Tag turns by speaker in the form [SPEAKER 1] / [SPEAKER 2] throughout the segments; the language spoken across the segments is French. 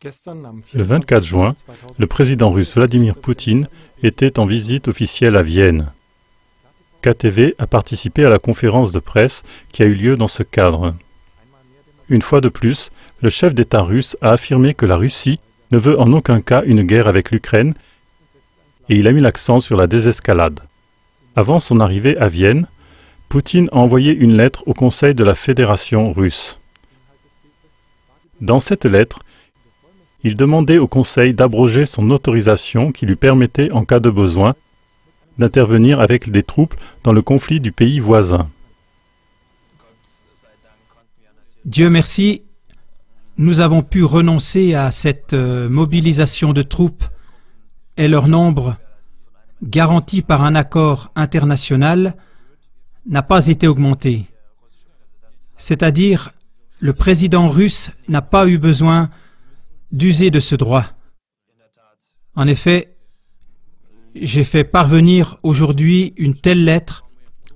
[SPEAKER 1] Le 24 juin, le président russe Vladimir Poutine était en visite officielle à Vienne. KTV a participé à la conférence de presse qui a eu lieu dans ce cadre. Une fois de plus, le chef d'État russe a affirmé que la Russie ne veut en aucun cas une guerre avec l'Ukraine et il a mis l'accent sur la désescalade. Avant son arrivée à Vienne, Poutine a envoyé une lettre au Conseil de la Fédération russe. Dans cette lettre, il demandait au Conseil d'abroger son autorisation qui lui permettait, en cas de besoin, d'intervenir avec des troupes dans le conflit du pays voisin.
[SPEAKER 2] Dieu merci, nous avons pu renoncer à cette mobilisation de troupes et leur nombre, garanti par un accord international, n'a pas été augmenté. C'est-à-dire, le président russe n'a pas eu besoin d'user de ce droit. En effet, j'ai fait parvenir aujourd'hui une telle lettre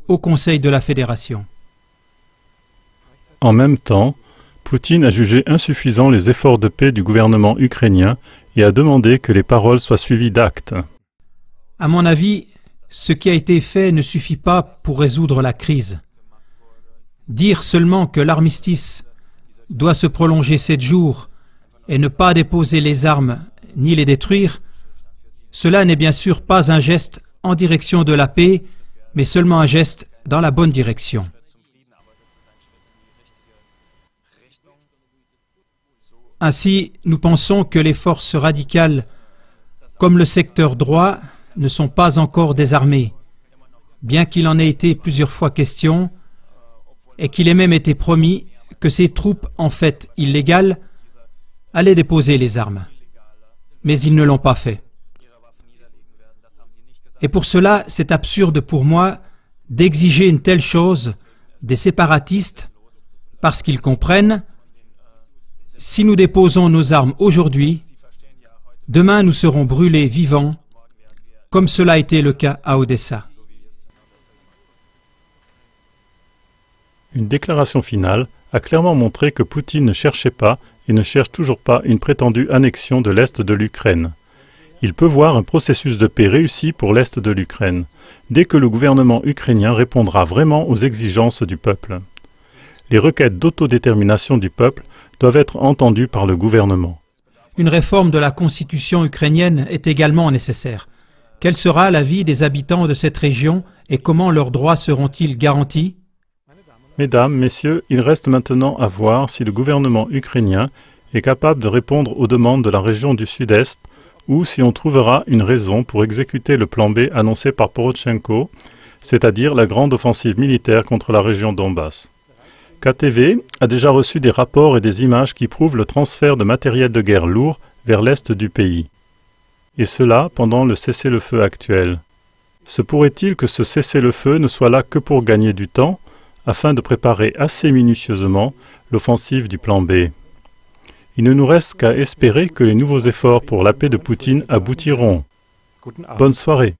[SPEAKER 2] au Conseil de la Fédération.
[SPEAKER 1] En même temps, Poutine a jugé insuffisants les efforts de paix du gouvernement ukrainien et a demandé que les paroles soient suivies d'actes.
[SPEAKER 2] À mon avis, ce qui a été fait ne suffit pas pour résoudre la crise. Dire seulement que l'armistice doit se prolonger 7 jours et ne pas déposer les armes ni les détruire, cela n'est bien sûr pas un geste en direction de la paix, mais seulement un geste dans la bonne direction. Ainsi, nous pensons que les forces radicales, comme le secteur droit, ne sont pas encore désarmées, bien qu'il en ait été plusieurs fois question, et qu'il ait même été promis que ces troupes, en fait illégales, allaient déposer les armes. Mais ils ne l'ont pas fait. Et pour cela, c'est absurde pour moi d'exiger une telle chose des séparatistes, parce qu'ils comprennent, si nous déposons nos armes aujourd'hui, demain nous serons brûlés vivants, comme cela a été le cas à Odessa.
[SPEAKER 1] Une déclaration finale a clairement montré que Poutine ne cherchait pas et ne cherche toujours pas une prétendue annexion de l'Est de l'Ukraine. Il peut voir un processus de paix réussi pour l'Est de l'Ukraine, dès que le gouvernement ukrainien répondra vraiment aux exigences du peuple. Les requêtes d'autodétermination du peuple doivent être entendues par le gouvernement.
[SPEAKER 2] Une réforme de la constitution ukrainienne est également nécessaire. Quel sera l'avis des habitants de cette région et comment leurs droits seront-ils garantis?
[SPEAKER 1] Mesdames, Messieurs, il reste maintenant à voir si le gouvernement ukrainien est capable de répondre aux demandes de la région du Sud-Est ou si on trouvera une raison pour exécuter le plan B annoncé par Porochenko, c'est-à-dire la grande offensive militaire contre la région Donbass. KTV a déjà reçu des rapports et des images qui prouvent le transfert de matériel de guerre lourd vers l'Est du pays. Et cela pendant le cessez-le-feu actuel. Se pourrait-il que ce cessez-le-feu ne soit là que pour gagner du temps, afin de préparer assez minutieusement l'offensive du plan B. Il ne nous reste qu'à espérer que les nouveaux efforts pour la paix de Poutine aboutiront. Bonne soirée.